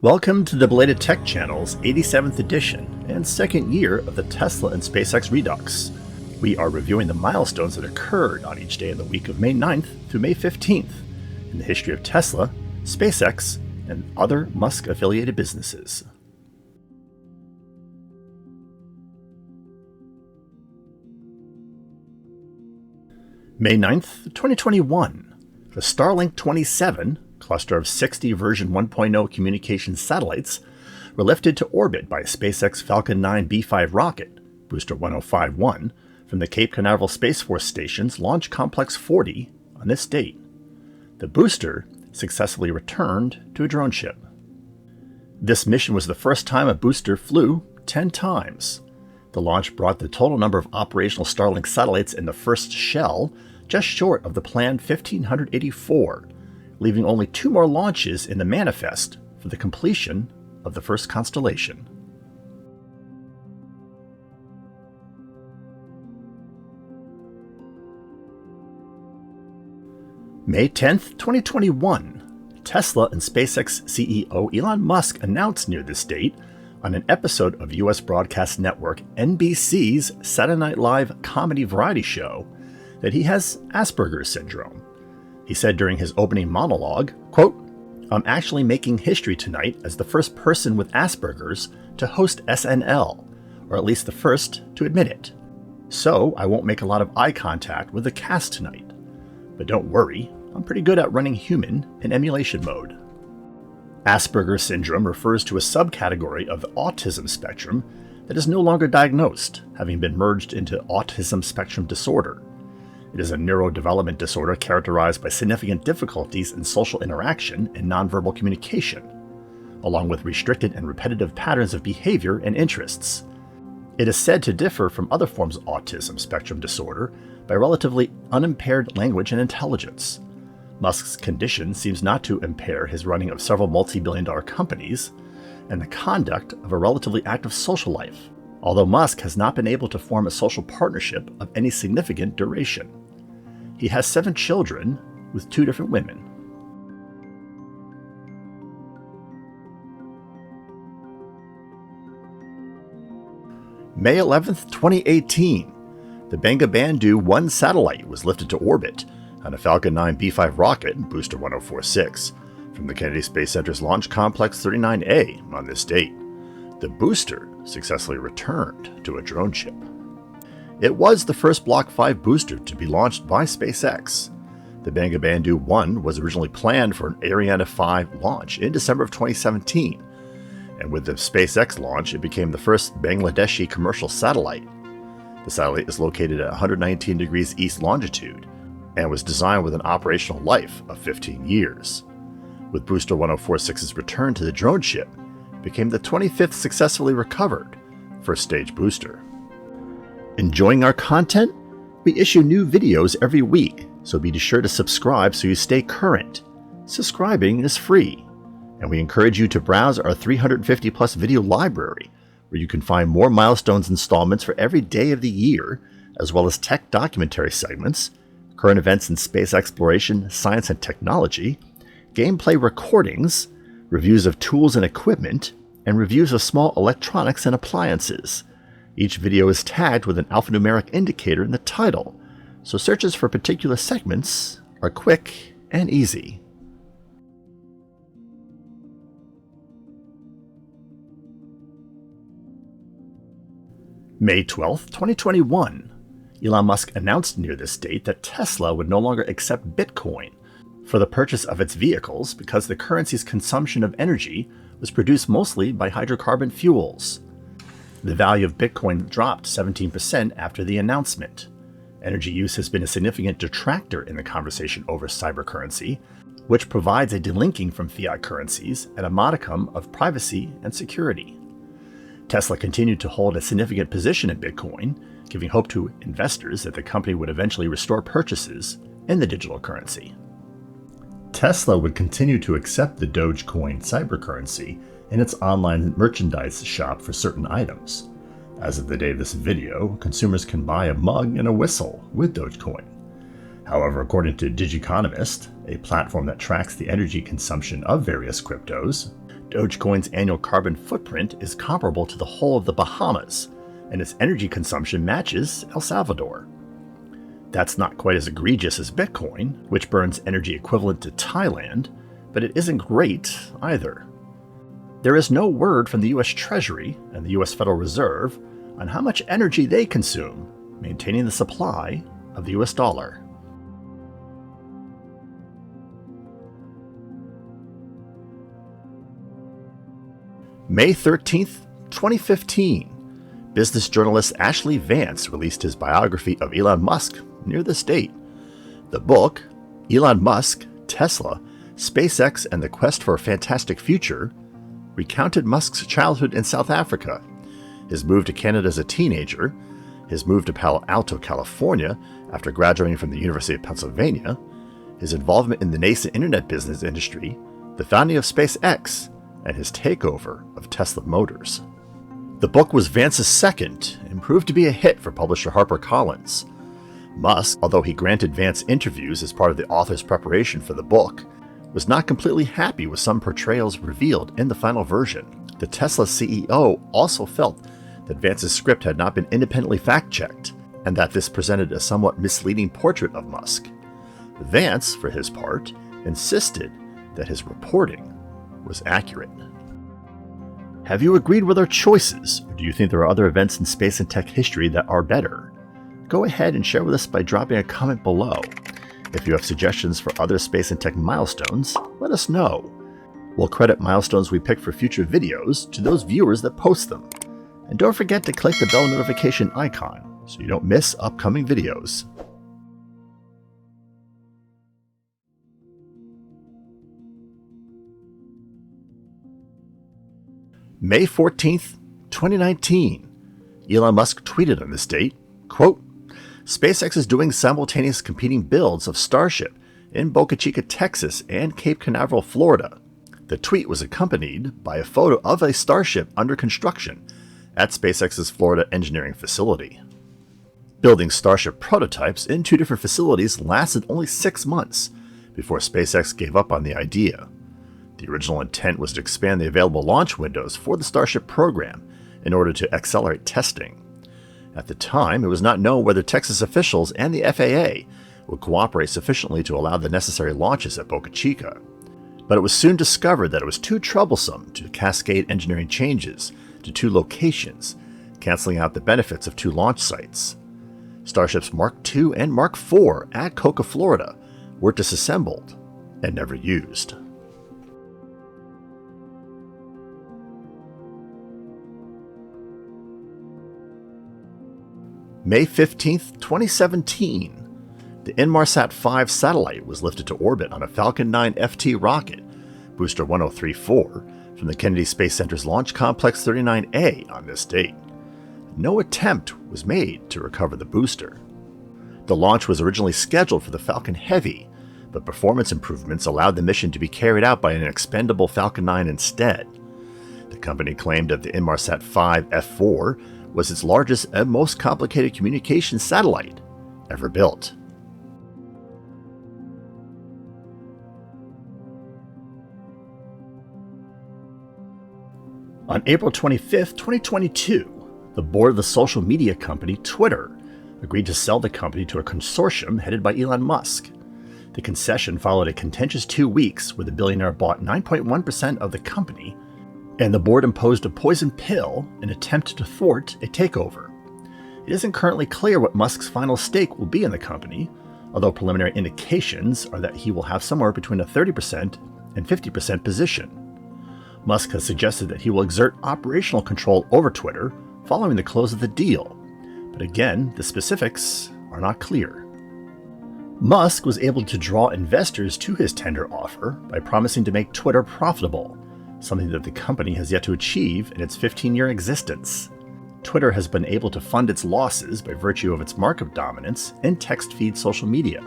Welcome to the Belated Tech Channel's 87th edition and second year of the Tesla and SpaceX Redux. We are reviewing the milestones that occurred on each day in the week of May 9th through May 15th in the history of Tesla, SpaceX, and other Musk-affiliated businesses. May 9th, 2021. The Starlink 27 cluster of 60 version 1.0 communications satellites were lifted to orbit by a SpaceX Falcon 9 B5 rocket, booster 1051, from the Cape Canaveral Space Force Station's Launch Complex 40 on this date. The booster successfully returned to a drone ship. This mission was the first time a booster flew 10 times. The launch brought the total number of operational Starlink satellites in the first shell just short of the planned 1,584, leaving only 2 more launches in the manifest for the completion of the first constellation. May 10th, 2021. Tesla and SpaceX CEO Elon Musk announced near this date on an episode of U.S. broadcast network NBC's Saturday Night Live comedy variety show that he has Asperger's syndrome. He said during his opening monologue, quote, "I'm actually making history tonight as the first person with Asperger's to host SNL, or at least the first to admit it. So I won't make a lot of eye contact with the cast tonight. But don't worry, I'm pretty good at running human in emulation mode." Asperger's syndrome refers to a subcategory of the autism spectrum that is no longer diagnosed, having been merged into autism spectrum disorder. It is a neurodevelopment disorder characterized by significant difficulties in social interaction and nonverbal communication, along with restricted and repetitive patterns of behavior and interests. It is said to differ from other forms of autism spectrum disorder by relatively unimpaired language and intelligence. Musk's condition seems not to impair his running of several multi-billion-dollar companies and the conduct of a relatively active social life, although Musk has not been able to form a social partnership of any significant duration. He has 7 children with 2 different women. May 11th, 2018. The Bangabandhu 1 satellite was lifted to orbit on a Falcon 9 B5 rocket, booster 1046, from the Kennedy Space Center's Launch Complex 39A on this date. The booster successfully returned to a drone ship. It was the first Block 5 booster to be launched by SpaceX. The Bangabandhu 1 was originally planned for an Ariane 5 launch in December of 2017, and with the SpaceX launch, it became the first Bangladeshi commercial satellite. The satellite is located at 119 degrees east longitude and was designed with an operational life of 15 years. With booster 1046's return to the drone ship, it became the 25th successfully recovered first stage booster. Enjoying our content? We issue new videos every week, so be sure to subscribe so you stay current. Subscribing is free, and we encourage you to browse our 350 plus video library, where you can find more milestones installments for every day of the year, as well as tech documentary segments, current events in space exploration, science and technology, gameplay recordings, reviews of tools and equipment, and reviews of small electronics and appliances. Each video is tagged with an alphanumeric indicator in the title, so searches for particular segments are quick and easy. May 12th, 2021. Elon Musk announced near this date that Tesla would no longer accept Bitcoin for the purchase of its vehicles because the currency's consumption of energy was produced mostly by hydrocarbon fuels. The value of Bitcoin dropped 17% after the announcement. Energy use has been a significant detractor in the conversation over cybercurrency, which provides a delinking from fiat currencies at a modicum of privacy and security. Tesla continued to hold a significant position in Bitcoin, giving hope to investors that the company would eventually restore purchases in the digital currency. Tesla would continue to accept the Dogecoin cybercurrency in its online merchandise shop for certain items. As of the day of this video, consumers can buy a mug and a whistle with Dogecoin. However, according to Digiconomist, a platform that tracks the energy consumption of various cryptos, Dogecoin's annual carbon footprint is comparable to the whole of the Bahamas, and its energy consumption matches El Salvador. That's not quite as egregious as Bitcoin, which burns energy equivalent to Thailand, but it isn't great either. There is no word from the US Treasury and the US Federal Reserve on how much energy they consume, maintaining the supply of the US dollar. May 13th, 2015. Business journalist Ashley Vance released his biography of Elon Musk near this date. The book, Elon Musk, Tesla, SpaceX, and the Quest for a Fantastic Future, recounted Musk's childhood in South Africa, his move to Canada as a teenager, his move to Palo Alto, California after graduating from the University of Pennsylvania, his involvement in the nascent internet business industry, the founding of SpaceX, and his takeover of Tesla Motors. The book was Vance's second and proved to be a hit for publisher HarperCollins. Musk, although he granted Vance interviews as part of the author's preparation for the book, was not completely happy with some portrayals revealed in the final version. The Tesla CEO also felt that Vance's script had not been independently fact-checked, and that this presented a somewhat misleading portrait of Musk. Vance, for his part, insisted that his reporting was accurate. Have you agreed with our choices, or do you think there are other events in space and tech history that are better? Go ahead and share with us by dropping a comment below. If you have suggestions for other space and tech milestones, let us know. We'll credit milestones we pick for future videos to those viewers that post them. And don't forget to click the bell notification icon so you don't miss upcoming videos. May 14th, 2019. Elon Musk tweeted on this date, quote, SpaceX is doing simultaneous competing builds of Starship in Boca Chica, Texas and Cape Canaveral, Florida. The tweet was accompanied by a photo of a Starship under construction at SpaceX's Florida engineering facility. Building Starship prototypes in two different facilities lasted only 6 months before SpaceX gave up on the idea. The original intent was to expand the available launch windows for the Starship program in order to accelerate testing. At the time, it was not known whether Texas officials and the FAA would cooperate sufficiently to allow the necessary launches at Boca Chica. But it was soon discovered that it was too troublesome to cascade engineering changes to 2 locations, canceling out the benefits of 2 launch sites. Starships Mark II and Mark IV at Coca, Florida were disassembled and never used. May 15th, 2017. The Inmarsat 5 satellite was lifted to orbit on a Falcon 9 FT rocket, booster 1034, from the Kennedy Space Center's Launch Complex 39A on this date. No attempt was made to recover the booster. The launch was originally scheduled for the Falcon Heavy, but performance improvements allowed the mission to be carried out by an expendable Falcon 9 instead. The company claimed that the Inmarsat 5 F4 was its largest and most complicated communications satellite ever built. On April 25th, 2022, the board of the social media company Twitter agreed to sell the company to a consortium headed by Elon Musk. The concession followed a contentious 2 weeks where the billionaire bought 9.1% of the company, and the board imposed a poison pill in an attempt to thwart a takeover. It isn't currently clear what Musk's final stake will be in the company, although preliminary indications are that he will have somewhere between a 30% and 50% position. Musk has suggested that he will exert operational control over Twitter following the close of the deal, but again, the specifics are not clear. Musk was able to draw investors to his tender offer by promising to make Twitter profitable, something that the company has yet to achieve in its 15-year existence. Twitter has been able to fund its losses by virtue of its market dominance in text feed social media.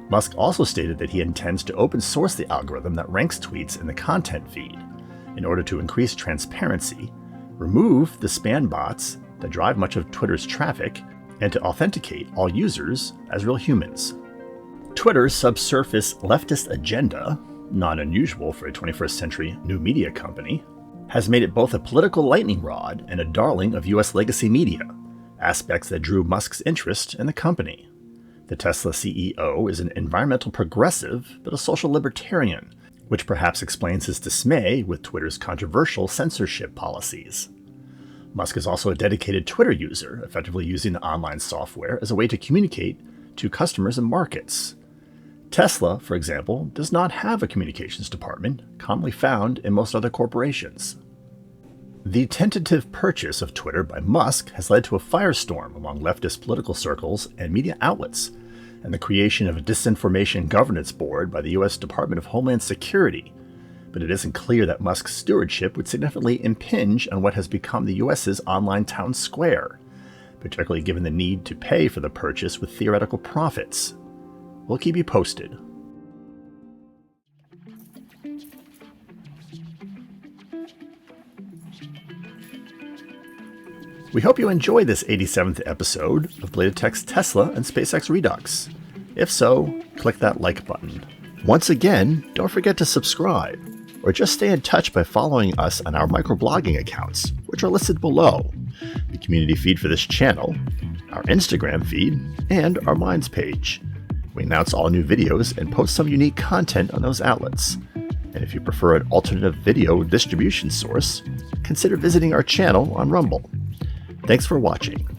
Musk also stated that he intends to open source the algorithm that ranks tweets in the content feed in order to increase transparency, remove the spam bots that drive much of Twitter's traffic, and to authenticate all users as real humans. Twitter's subsurface leftist agenda not unusual for a 21st century new media company, has made it both a political lightning rod and a darling of US legacy media, aspects that drew Musk's interest in the company. The Tesla CEO is an environmental progressive, but a social libertarian, which perhaps explains his dismay with Twitter's controversial censorship policies. Musk is also a dedicated Twitter user, effectively using the online software as a way to communicate to customers and markets. Tesla, for example, does not have a communications department, commonly found in most other corporations. The tentative purchase of Twitter by Musk has led to a firestorm among leftist political circles and media outlets, and the creation of a disinformation governance board by the U.S. Department of Homeland Security. But it isn't clear that Musk's stewardship would significantly impinge on what has become the U.S.'s online town square, particularly given the need to pay for the purchase with theoretical profits. We'll keep you posted. We hope you enjoyed this 87th episode of Bladed Tech's Tesla and SpaceX Redux. If so, click that like button. Once again, don't forget to subscribe, or just stay in touch by following us on our microblogging accounts, which are listed below, the community feed for this channel, our Instagram feed, and our Minds page. We announce all new videos and post some unique content on those outlets. And if you prefer an alternative video distribution source, consider visiting our channel on Rumble. Thanks for watching.